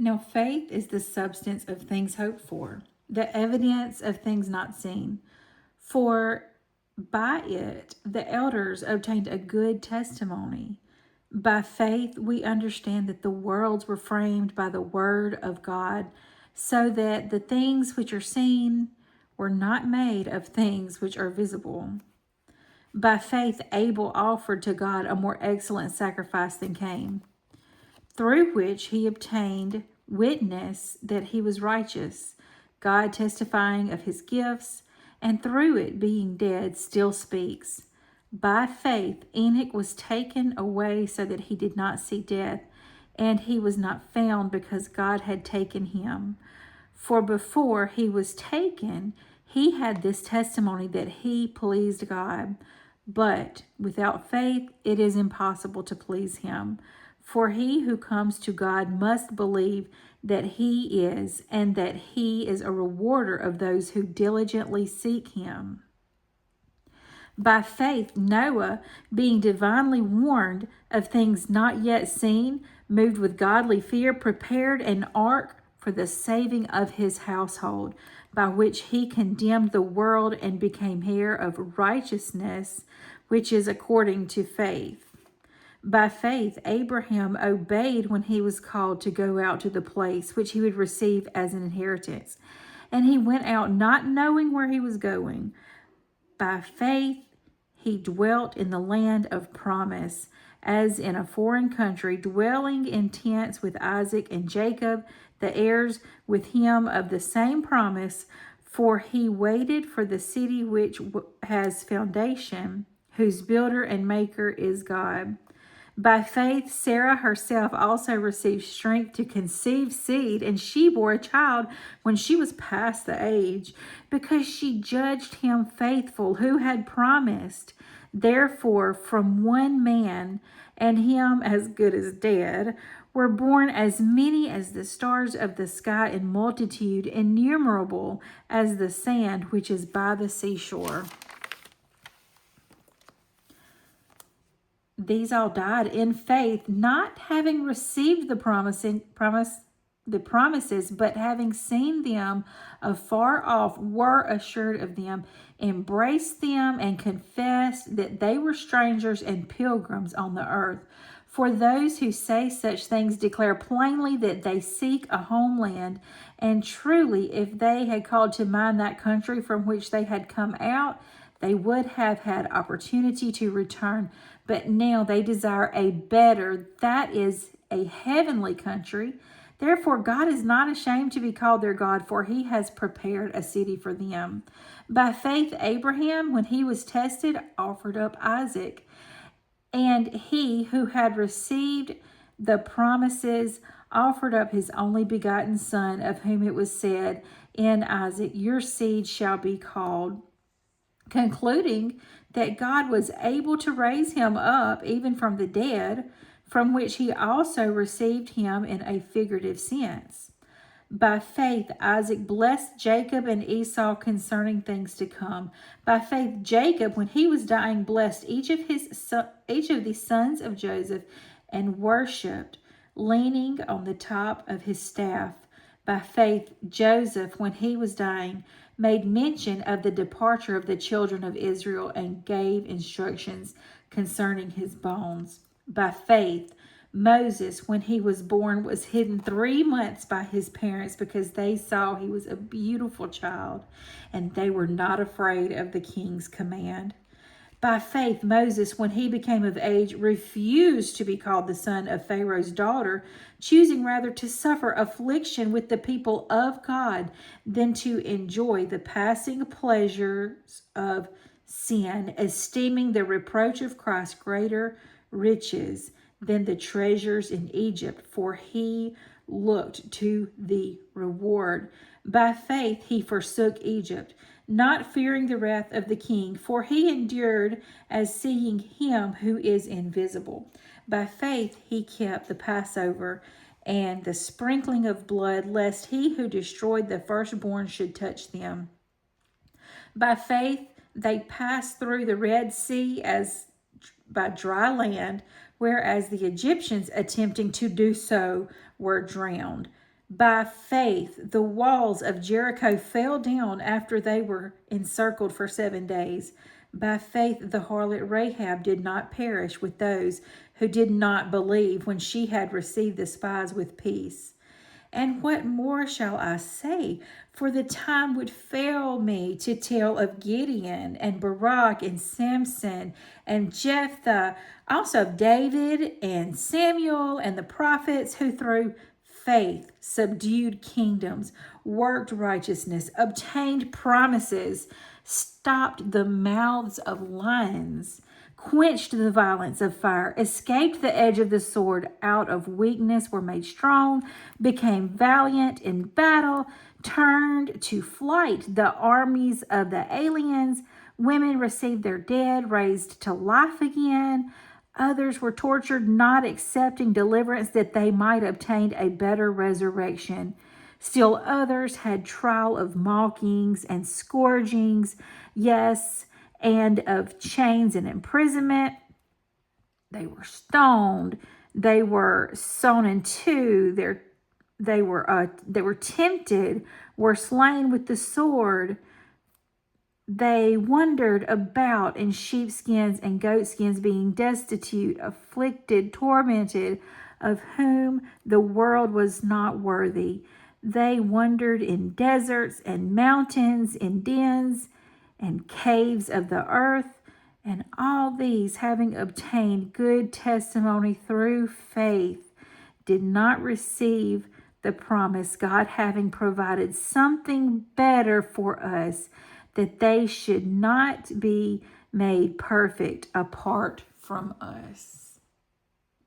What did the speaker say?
Now faith is the substance of things hoped for, the evidence of things not seen. For by it the elders obtained a good testimony. By faith we understand that the worlds were framed by the word of God, so that the things which are seen were not made of things which are visible. By faith Abel offered to God a more excellent sacrifice than Cain, through which he obtained witness that he was righteous, God testifying of his gifts, and through it, being dead, still speaks. By faith Enoch was taken away so that he did not see death, and he was not found because God had taken him. For before he was taken, he had this testimony that he pleased God. But without faith, it is impossible to please him. For he who comes to God must believe that he is, and that he is a rewarder of those who diligently seek him. By faith, Noah, being divinely warned of things not yet seen, moved with godly fear, prepared an ark for the saving of his household, by which he condemned the world and became heir of righteousness, which is according to faith. By faith, Abraham obeyed when he was called to go out to the place which he would receive as an inheritance. And he went out not knowing where he was going. By faith, he dwelt in the land of promise, as in a foreign country, dwelling in tents with Isaac and Jacob, the heirs with him of the same promise. For he waited for the city which has foundation, whose builder and maker is God. By faith, Sarah herself also received strength to conceive seed, and she bore a child when she was past the age, because she judged him faithful who had promised. Therefore, from one man, and him as good as dead, were born as many as the stars of the sky in multitude, innumerable as the sand which is by the seashore. These all died in faith, not having received the promises, but having seen them afar off, were assured of them, embraced them, and confessed that they were strangers and pilgrims on the earth. For those who say such things declare plainly that they seek a homeland. And truly, if they had called to mind that country from which they had come out, they would have had opportunity to return. But now they desire a better, that is, a heavenly country. Therefore, God is not ashamed to be called their God, for he has prepared a city for them. By faith, Abraham, when he was tested, offered up Isaac. And he who had received the promises offered up his only begotten son, of whom it was said, in Isaac, your seed shall be called, concluding that God was able to raise him up even from the dead, from which he also received him in a figurative sense. By faith, Isaac blessed Jacob and Esau concerning things to come. By faith, Jacob, when he was dying, blessed each of the sons of Joseph, and worshipped, leaning on the top of his staff. By faith, Joseph, when he was dying, made mention of the departure of the children of Israel, and gave instructions concerning his bones. By faith, Moses, when he was born, was hidden 3 months by his parents, because they saw he was a beautiful child, and they were not afraid of the king's command. By faith, Moses, when he became of age, refused to be called the son of Pharaoh's daughter, choosing rather to suffer affliction with the people of God than to enjoy the passing pleasures of sin, esteeming the reproach of Christ greater riches than the treasures in Egypt, for he looked to the reward. By faith he forsook Egypt, not fearing the wrath of the king, for he endured as seeing him who is invisible. By faith he kept the Passover and the sprinkling of blood, lest he who destroyed the firstborn should touch them. By faith they passed through the Red Sea as by dry land, whereas the Egyptians, attempting to do so, were drowned. By faith, the walls of Jericho fell down after they were encircled for 7 days. By faith, the harlot Rahab did not perish with those who did not believe when she had received the spies with peace. And what more shall I say? For the time would fail me to tell of Gideon and Barak and Samson and Jephthah, also of David and Samuel and the prophets who through faith subdued kingdoms, worked righteousness, obtained promises, stopped the mouths of lions, quenched the violence of fire, escaped the edge of the sword, out of weakness were made strong, became valiant in battle, turned to flight the armies of the aliens. Women received their dead, raised to life again. Others were tortured, not accepting deliverance that they might obtain a better resurrection. Still others had trial of mockings and scourgings, yes, and of chains and imprisonment. They were stoned. They were sawn in two. They were tempted, were slain with the sword. They wandered about in sheepskins and goatskins, being destitute, afflicted, tormented, of whom the world was not worthy. They wandered in deserts and mountains, in dens and caves of the earth. And all these, having obtained good testimony through faith, did not receive the promise, God having provided something better for us, that they should not be made perfect apart from us.